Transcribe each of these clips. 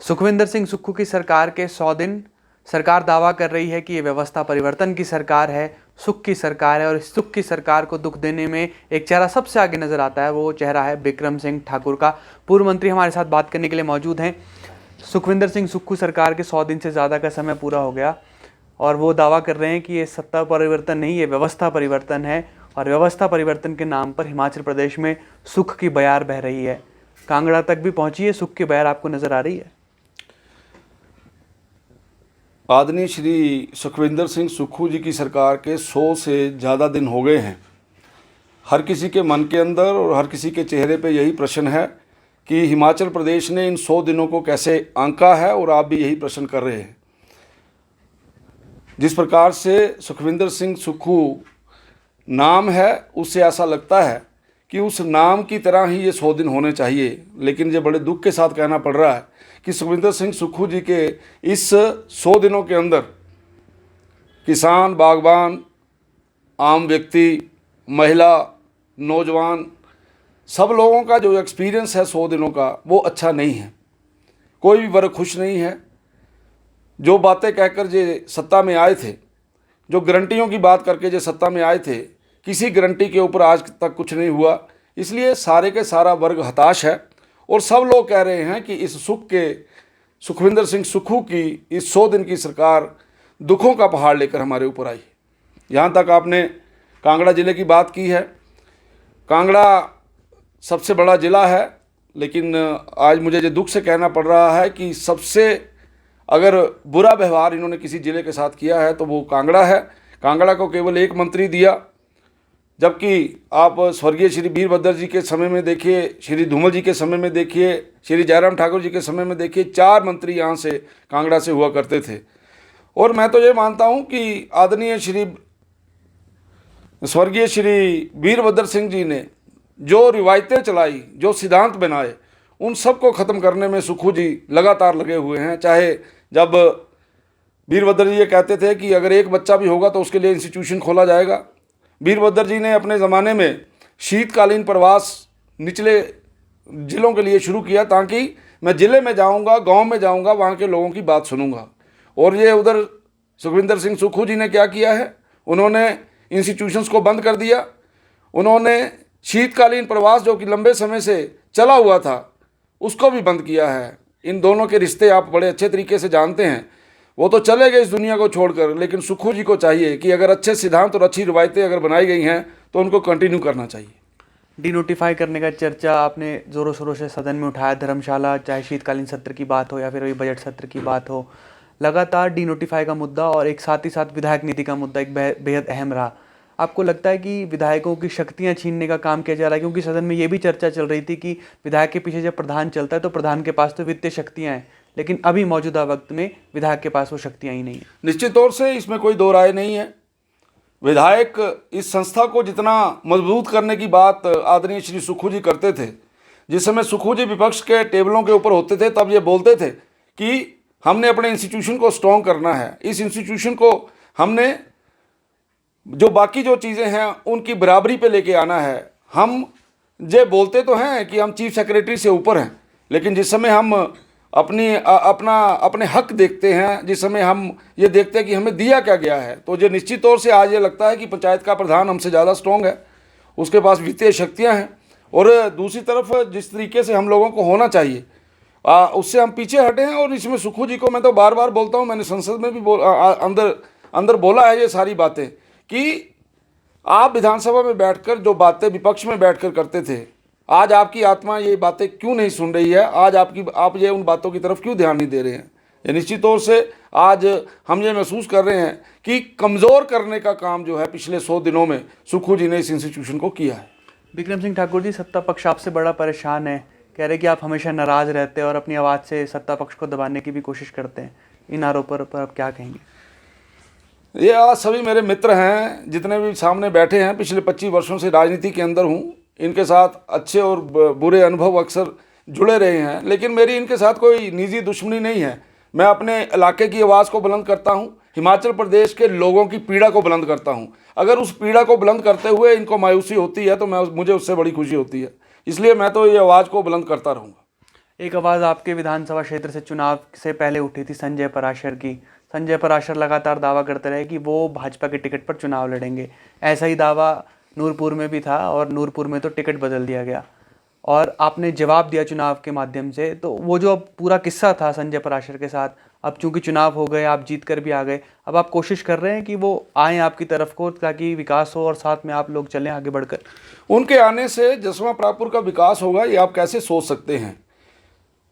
सुखविंदर सिंह सुक्खू की सरकार के 100 दिन। सरकार दावा कर रही है कि ये व्यवस्था परिवर्तन की सरकार है, सुख की सरकार है। और इस सुख की सरकार को दुख देने में एक चेहरा सबसे आगे नजर आता है, वो चेहरा है बिक्रम सिंह ठाकुर का। पूर्व मंत्री हमारे साथ बात करने के लिए मौजूद हैं। सुखविंदर सिंह सुक्खू सरकार के 100 दिन से ज़्यादा का समय पूरा हो गया और वो दावा कर रहे हैं कि ये सत्ता परिवर्तन नहीं, ये व्यवस्था परिवर्तन है। और व्यवस्था परिवर्तन के नाम पर हिमाचल प्रदेश में सुख की बयार बह रही है, कांगड़ा तक भी पहुंची है। सुख की बयार आपको नजर आ रही है? आदरणीय श्री सुखविंदर सिंह सुक्खू जी की सरकार के 100 से ज़्यादा दिन हो गए हैं। हर किसी के मन के अंदर और हर किसी के चेहरे पे यही प्रश्न है कि हिमाचल प्रदेश ने इन 100 दिनों को कैसे आंका है, और आप भी यही प्रश्न कर रहे हैं। जिस प्रकार से सुखविंदर सिंह सुक्खू नाम है, उससे ऐसा लगता है कि उस नाम की तरह ही ये 100 दिन होने चाहिए। लेकिन ये बड़े दुख के साथ कहना पड़ रहा है कि सुखविंदर सिंह सुक्खू जी के इस 100 दिनों के अंदर किसान, बागबान, आम व्यक्ति, महिला, नौजवान, सब लोगों का जो एक्सपीरियंस है 100 दिनों का, वो अच्छा नहीं है। कोई भी वर्ग खुश नहीं है। जो बातें कहकर जो सत्ता में आए थे, जो गारंटियों की बात करके जो सत्ता में आए थे, किसी गारंटी के ऊपर आज तक कुछ नहीं हुआ। इसलिए सारे के सारा वर्ग हताश है और सब लोग कह रहे हैं कि इस सुख के सुखविंदर सिंह सुक्खू की इस 100 दिन की सरकार दुखों का पहाड़ लेकर हमारे ऊपर आई है। यहाँ तक आपने कांगड़ा ज़िले की बात की है। कांगड़ा सबसे बड़ा ज़िला है, लेकिन आज मुझे ये दुख से कहना पड़ रहा है कि सबसे अगर बुरा व्यवहार इन्होंने किसी ज़िले के साथ किया है तो वो कांगड़ा है। कांगड़ा को केवल एक मंत्री दिया, जबकि आप स्वर्गीय श्री वीरभद्र जी के समय में देखिए, श्री धूमल जी के समय में देखिए, श्री जयराम ठाकुर जी के समय में देखिए, 4 मंत्री यहाँ से कांगड़ा से हुआ करते थे। और मैं तो ये मानता हूँ कि आदरणीय स्वर्गीय श्री वीरभद्र सिंह जी ने जो रिवायतें चलाई, जो सिद्धांत बनाए, उन सब को ख़त्म करने में सुक्खू जी लगातार लगे हुए हैं। चाहे जब वीरभद्र जी ये कहते थे कि अगर एक बच्चा भी होगा तो उसके लिए इंस्टीट्यूशन खोला जाएगा। वीरभद्र जी ने अपने ज़माने में शीतकालीन प्रवास निचले ज़िलों के लिए शुरू किया, ताकि मैं ज़िले में जाऊंगा, गांव में जाऊंगा, वहां के लोगों की बात सुनूंगा। और ये उधर सुखविंदर सिंह सुक्खू जी ने क्या किया है, उन्होंने इंस्टीट्यूशंस को बंद कर दिया। उन्होंने शीतकालीन प्रवास जो कि लंबे समय से चला हुआ था, उसको भी बंद किया है। इन दोनों के रिश्ते आप बड़े अच्छे तरीके से जानते हैं। वो तो चले गए इस दुनिया को छोड़कर, लेकिन सुक्खू जी को चाहिए कि अगर अच्छे सिद्धांत और अच्छी रिवायतें अगर बनाई गई हैं तो उनको कंटिन्यू करना चाहिए। डीनोटिफाई करने का चर्चा आपने ज़ोरों शोरों से सदन में उठाया। धर्मशाला, चाहे शीतकालीन सत्र की बात हो या फिर अभी बजट सत्र की बात हो, लगातार डीनोटिफाई का मुद्दा और एक साथ ही साथ विधायक नीति का मुद्दा एक बेहद अहम रहा। आपको लगता है कि विधायकों की शक्तियां छीनने का काम किया जा रहा है? क्योंकि सदन में ये भी चर्चा चल रही थी कि विधायक के पीछे जब प्रधान चलता है तो प्रधान के पास तो वित्तीय शक्तियां हैं, लेकिन अभी मौजूदा वक्त में विधायक के पास वो शक्तियां ही नहीं है। निश्चित तौर से इसमें कोई दो राय नहीं है। विधायक इस संस्था को जितना मजबूत करने की बात आदरणीय श्री सुक्खू जी करते थे, जिस समय सुक्खू जी विपक्ष के टेबलों के ऊपर होते थे, तब ये बोलते थे कि हमने अपने इंस्टीट्यूशन को स्ट्रॉन्ग करना है, इस इंस्टीट्यूशन को हमने जो बाकी जो चीज़ें हैं उनकी बराबरी पे लेके आना है। हम ये बोलते तो हैं कि हम चीफ सेक्रेटरी से ऊपर हैं, लेकिन जिस समय हम अपने हक देखते हैं, जिस समय हम ये देखते हैं कि हमें दिया क्या गया है, तो ये निश्चित तौर से आज ये लगता है कि पंचायत का प्रधान हमसे ज़्यादा स्ट्रॉन्ग है, उसके पास वित्तीय शक्तियाँ हैं। और दूसरी तरफ जिस तरीके से हम लोगों को होना चाहिए उससे हम पीछे हटे हैं। और इसमें सुक्खू जी को मैं तो बार बार बोलता हूँ, मैंने संसद में भी अंदर बोला है ये सारी बातें, कि आप विधानसभा में बैठकर जो बातें विपक्ष में बैठकर करते थे, आज आपकी आत्मा ये बातें क्यों नहीं सुन रही है? आज आप ये उन बातों की तरफ क्यों ध्यान नहीं दे रहे हैं? ये निश्चित तौर से आज हम ये महसूस कर रहे हैं कि कमज़ोर करने का काम जो है पिछले 100 दिनों में सुक्खू जी ने इस इंस्टीट्यूशन को किया है। बिक्रम सिंह ठाकुर जी, सत्ता पक्ष आपसे बड़ा परेशान है, कह रहे कि आप हमेशा नाराज़ रहते हैं और अपनी आवाज़ से सत्ता पक्ष को दबाने की भी कोशिश करते हैं। इन आरोपों पर आप क्या कहेंगे? ये आज सभी मेरे मित्र हैं, जितने भी सामने बैठे हैं, पिछले 25 वर्षों से राजनीति के अंदर हूँ, इनके साथ अच्छे और बुरे अनुभव अक्सर जुड़े रहे हैं, लेकिन मेरी इनके साथ कोई निजी दुश्मनी नहीं है। मैं अपने इलाके की आवाज़ को बुलंद करता हूँ, हिमाचल प्रदेश के लोगों की पीड़ा को बुलंद करता हूँ। अगर उस पीड़ा को बुलंद करते हुए इनको मायूसी होती है तो मुझे उससे बड़ी खुशी होती है। इसलिए मैं तो ये आवाज़ को बुलंद करता रहूँगा। एक आवाज़ आपके विधानसभा क्षेत्र से चुनाव से पहले उठी थी संजय पराशर की। संजय पराशर लगातार दावा करते रहे कि वो भाजपा के टिकट पर चुनाव लड़ेंगे। ऐसा ही दावा नूरपुर में भी था और नूरपुर में तो टिकट बदल दिया गया और आपने जवाब दिया चुनाव के माध्यम से। तो वो जो अब पूरा किस्सा था संजय पराशर के साथ, अब चूंकि चुनाव हो गए, आप जीत कर भी आ गए, अब आप कोशिश कर रहे हैं कि वो आएँ आपकी तरफ को ताकि विकास हो और साथ में आप लोग चलें आगे बढ़कर। उनके आने से जसवां परागपुर का विकास होगा ये आप कैसे सोच सकते हैं।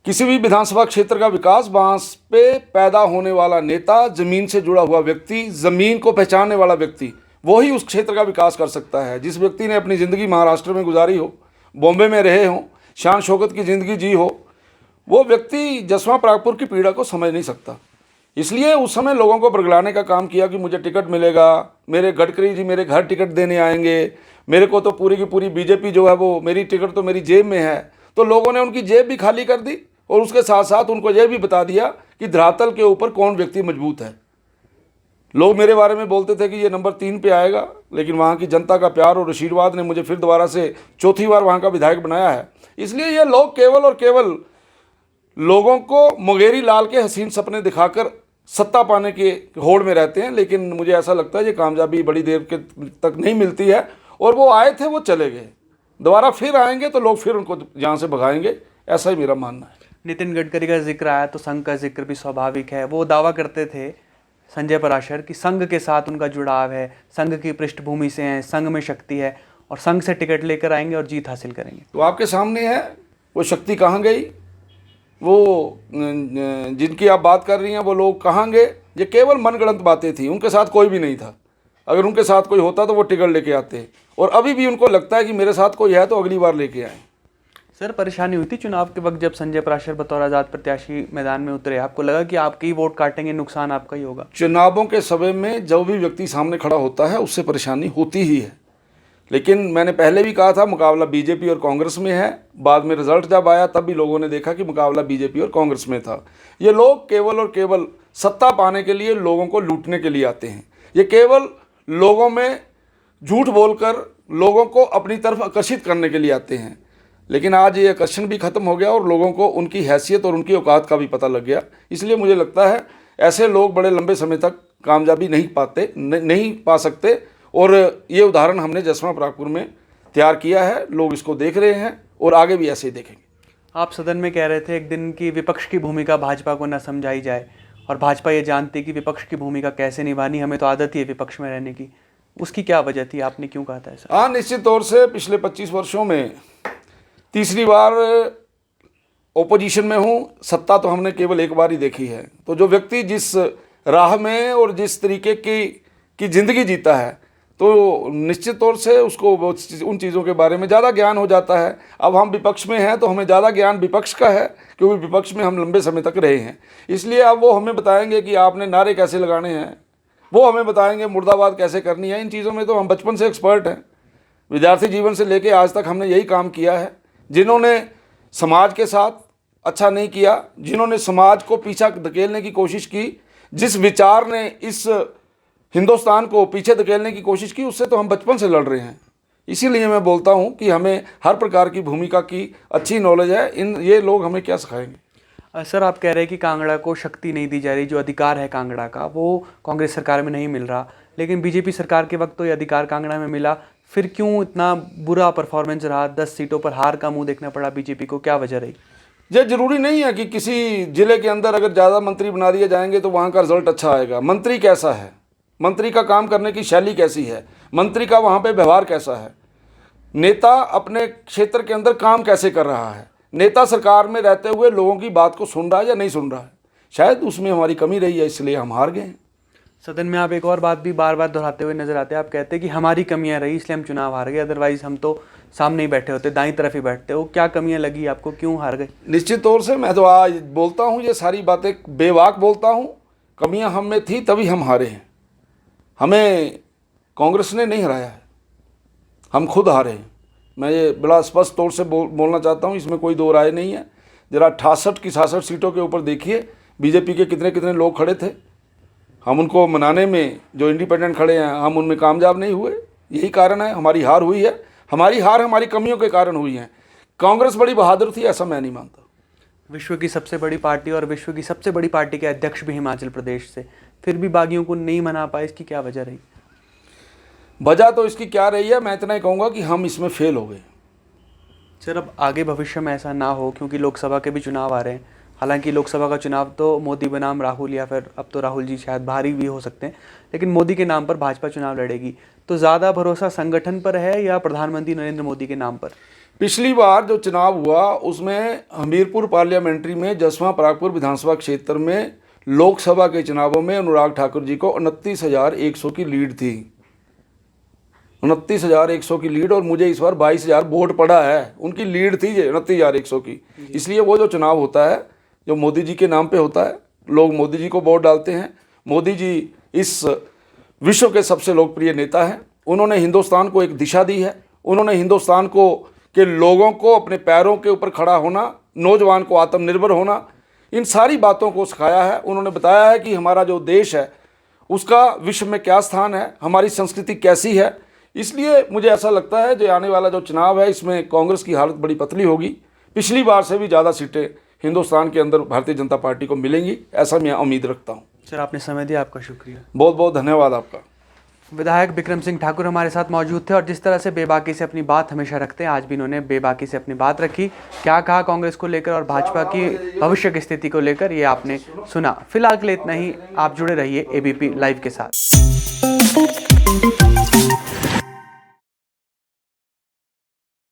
किसी भी विधानसभा क्षेत्र का विकास बांस पे पैदा होने वाला नेता, जमीन से जुड़ा हुआ व्यक्ति, जमीन को पहचानने वाला व्यक्ति, वो ही उस क्षेत्र का विकास कर सकता है। जिस व्यक्ति ने अपनी ज़िंदगी महाराष्ट्र में गुजारी हो, बॉम्बे में रहे हों, शान शौकत की ज़िंदगी जी हो, वो व्यक्ति जसवां परागपुर की पीड़ा को समझ नहीं सकता। इसलिए उस समय लोगों को बरगलाने का काम किया कि मुझे टिकट मिलेगा, मेरे गडकरी जी मेरे घर टिकट देने आएंगे, मेरे को तो पूरी की पूरी बीजेपी जो है वो, मेरी टिकट तो मेरी जेब में है। तो लोगों ने उनकी जेब भी खाली कर दी और उसके साथ साथ उनको यह भी बता दिया कि धरातल के ऊपर कौन व्यक्ति मजबूत है। लोग मेरे बारे में बोलते थे कि ये नंबर 3 पे आएगा, लेकिन वहाँ की जनता का प्यार और आशीर्वाद ने मुझे फिर दोबारा से चौथी बार वहाँ का विधायक बनाया है। इसलिए ये लोग केवल और केवल लोगों को मुंगेरी लाल के हसीन सपने दिखाकर सत्ता पाने के होड़ में रहते हैं, लेकिन मुझे ऐसा लगता है ये कामयाबी बड़ी देर के तक नहीं मिलती है। और वो आए थे, वो चले गए, दोबारा फिर आएंगे तो लोग फिर उनको यहाँ से भगाएंगे, ऐसा ही मेरा मानना है। नितिन गडकरी का जिक्र आया तो संघ का जिक्र भी स्वाभाविक है। वो दावा करते थे संजय पराशर कि संघ के साथ उनका जुड़ाव है, संघ की पृष्ठभूमि से हैं, संघ में शक्ति है और संघ से टिकट लेकर आएंगे और जीत हासिल करेंगे। तो आपके सामने है वो शक्ति कहाँ गई, वो जिनकी आप बात कर रही हैं वो लोग कहाँ गए। ये केवल मनगढ़ंत बातें थी, उनके साथ कोई भी नहीं था। अगर उनके साथ कोई होता तो वो टिकट लेके आते, और अभी भी उनको लगता है कि मेरे साथ कोई है तो अगली बार लेके आए। सर, परेशानी हुई थी चुनाव के वक्त जब संजय पराशर बतौर आज़ाद प्रत्याशी मैदान में उतरे? आपको लगा कि आपके ही वोट काटेंगे, नुकसान आपका ही होगा? चुनावों के समय में जो भी व्यक्ति सामने खड़ा होता है उससे परेशानी होती ही है, लेकिन मैंने पहले भी कहा था मुकाबला बीजेपी और कांग्रेस में है। बाद में रिजल्ट जब आया तब भी लोगों ने देखा कि मुकाबला बीजेपी और कांग्रेस में था। ये लोग केवल और केवल सत्ता पाने के लिए, लोगों को लूटने के लिए आते हैं। ये केवल लोगों में झूठ बोलकर लोगों को अपनी तरफ आकर्षित करने के लिए आते हैं। लेकिन आज ये आकर्षण भी खत्म हो गया और लोगों को उनकी हैसियत और उनकी औकात का भी पता लग गया। इसलिए मुझे लगता है ऐसे लोग बड़े लंबे समय तक कामयाबी नहीं पा सकते। और ये उदाहरण हमने जसवां परागपुर में तैयार किया है, लोग इसको देख रहे हैं और आगे भी ऐसे ही देखेंगे। आप सदन में कह रहे थे एक दिन की विपक्ष की भूमिका भाजपा को न समझाई जाए, और भाजपा ये जानती कि विपक्ष की भूमिका कैसे निभानी, हमें तो आदत ही है विपक्ष में रहने की। उसकी क्या वजह थी, आपने क्यों कहा था ऐसा? हाँ, निश्चित तौर से पिछले 25 वर्षों में तीसरी बार ओपोजिशन में हूँ। सत्ता तो हमने केवल एक बार ही देखी है। तो जो व्यक्ति जिस राह में और जिस तरीके की ज़िंदगी जीता है तो निश्चित तौर से उसको उन चीज़ों के बारे में ज़्यादा ज्ञान हो जाता है। अब हम विपक्ष में हैं तो हमें ज़्यादा ज्ञान विपक्ष का है, क्योंकि विपक्ष में हम लंबे समय तक रहे हैं। इसलिए अब वो हमें बताएंगे कि आपने नारे कैसे लगाने हैं, वो हमें बताएंगे मुर्दाबाद कैसे करनी है। इन चीज़ों में तो हम बचपन से एक्सपर्ट हैं। विद्यार्थी जीवन से लेकर आज तक हमने यही काम किया है। जिन्होंने समाज के साथ अच्छा नहीं किया, जिन्होंने समाज को पीछा धकेलने की कोशिश की, जिस विचार ने इस हिंदुस्तान को पीछे धकेलने की कोशिश की, उससे तो हम बचपन से लड़ रहे हैं। इसीलिए मैं बोलता हूं कि हमें हर प्रकार की भूमिका की अच्छी नॉलेज है। ये लोग हमें क्या सिखाएंगे? सर, आप कह रहे हैं कि कांगड़ा को शक्ति नहीं दी जा रही, जो अधिकार है कांगड़ा का वो कांग्रेस सरकार में नहीं मिल रहा, लेकिन बीजेपी सरकार के वक्त तो ये अधिकार कांगड़ा में मिला। फिर क्यों इतना बुरा परफॉर्मेंस रहा? 10 सीटों पर हार का मुंह देखना पड़ा बीजेपी को, क्या वजह रही? ये जरूरी नहीं है कि किसी जिले के अंदर अगर ज़्यादा मंत्री बना दिए जाएंगे तो वहाँ का रिजल्ट अच्छा आएगा। मंत्री कैसा है, मंत्री का काम करने की शैली कैसी है, मंत्री का वहाँ पे व्यवहार कैसा है, नेता अपने क्षेत्र के अंदर काम कैसे कर रहा है, नेता सरकार में रहते हुए लोगों की बात को सुन रहा है या नहीं सुन रहा है, शायद उसमें हमारी कमी रही है, इसलिए हम हार गए हैं। सदन में आप एक और बात भी बार बार दोहराते हुए नजर आते हैं। आप कहते हैं कि हमारी कमियां रही इसलिए हम चुनाव हार गए, अदरवाइज हम तो सामने ही बैठे होते, दाईं तरफ ही बैठते। वो क्या कमियां लगी आपको, क्यों हार गए? निश्चित तौर से मैं तो आज बोलता हूँ, ये सारी बातें बेवाक बोलता हूँ। कमियाँ हम में थी तभी हम हारे हैं। हमें कांग्रेस ने नहीं हराया है, हम खुद हारे हैं। मैं ये बड़ा स्पष्ट तौर से बोलना चाहता हूँ, इसमें कोई दो राय नहीं है। जरा 68 की 66 सीटों के ऊपर देखिए बीजेपी के कितने कितने लोग खड़े थे। हम उनको मनाने में, जो इंडिपेंडेंट खड़े हैं, हम उनमें कामयाब नहीं हुए। यही कारण है हमारी हार हुई है। हमारी हार हमारी कमियों के कारण हुई है। कांग्रेस बड़ी बहादुर थी ऐसा मैं नहीं मानता। विश्व की सबसे बड़ी पार्टी और विश्व की सबसे बड़ी पार्टी के अध्यक्ष भी हिमाचल प्रदेश से, फिर भी बागियों को नहीं मना पाए, इसकी क्या वजह रही? वजह तो इसकी क्या रही है, मैं इतना ही कहूँगा कि हम इसमें फेल हो गए। सर, अब आगे भविष्य में ऐसा ना हो, क्योंकि लोकसभा के भी चुनाव आ रहे हैं। हालांकि लोकसभा का चुनाव तो मोदी बनाम राहुल, या फिर अब तो राहुल जी शायद बाहर ही भी हो सकते हैं, लेकिन मोदी के नाम पर भाजपा चुनाव लड़ेगी। तो ज़्यादा भरोसा संगठन पर है या प्रधानमंत्री नरेंद्र मोदी के नाम पर? पिछली बार जो चुनाव हुआ उसमें हमीरपुर पार्लियामेंट्री में जसवां परागपुर विधानसभा क्षेत्र में लोकसभा के चुनावों में अनुराग ठाकुर जी को 29,100 की लीड थी। 29,100 की लीड, और मुझे इस बार 22,000 वोट पड़ा है। उनकी लीड थी ये 29,100 की। इसलिए वो जो चुनाव होता है जो मोदी जी के नाम पे होता है, लोग मोदी जी को वोट डालते हैं। मोदी जी इस विश्व के सबसे लोकप्रिय नेता हैं। उन्होंने हिंदुस्तान को एक दिशा दी है। उन्होंने हिंदुस्तान को के लोगों को अपने पैरों के ऊपर खड़ा होना, नौजवान को आत्मनिर्भर होना, इन सारी बातों को सिखाया है। उन्होंने बताया है कि हमारा जो देश है उसका विश्व में क्या स्थान है, हमारी संस्कृति कैसी है। इसलिए मुझे ऐसा लगता है जो आने वाला जो चुनाव है इसमें कांग्रेस की हालत बड़ी पतली होगी। पिछली बार से भी ज़्यादा सीटें हिंदुस्तान के अंदर भारतीय जनता पार्टी को मिलेंगी, ऐसा मैं उम्मीद रखता हूँ। सर, आपने समय दिया, आपका शुक्रिया। बहुत बहुत धन्यवाद आपका। विधायक बिक्रम सिंह ठाकुर हमारे साथ मौजूद थे और जिस तरह से बेबाकी से अपनी बात हमेशा रखते हैं, आज भी इन्होंने बेबाकी से अपनी बात रखी। क्या कहा कांग्रेस को लेकर और भाजपा की भविष्य की स्थिति को लेकर, ये आपने सुना। फिलहाल के लिए इतना ही। आप जुड़े रहिए एबीपी लाइव के साथ।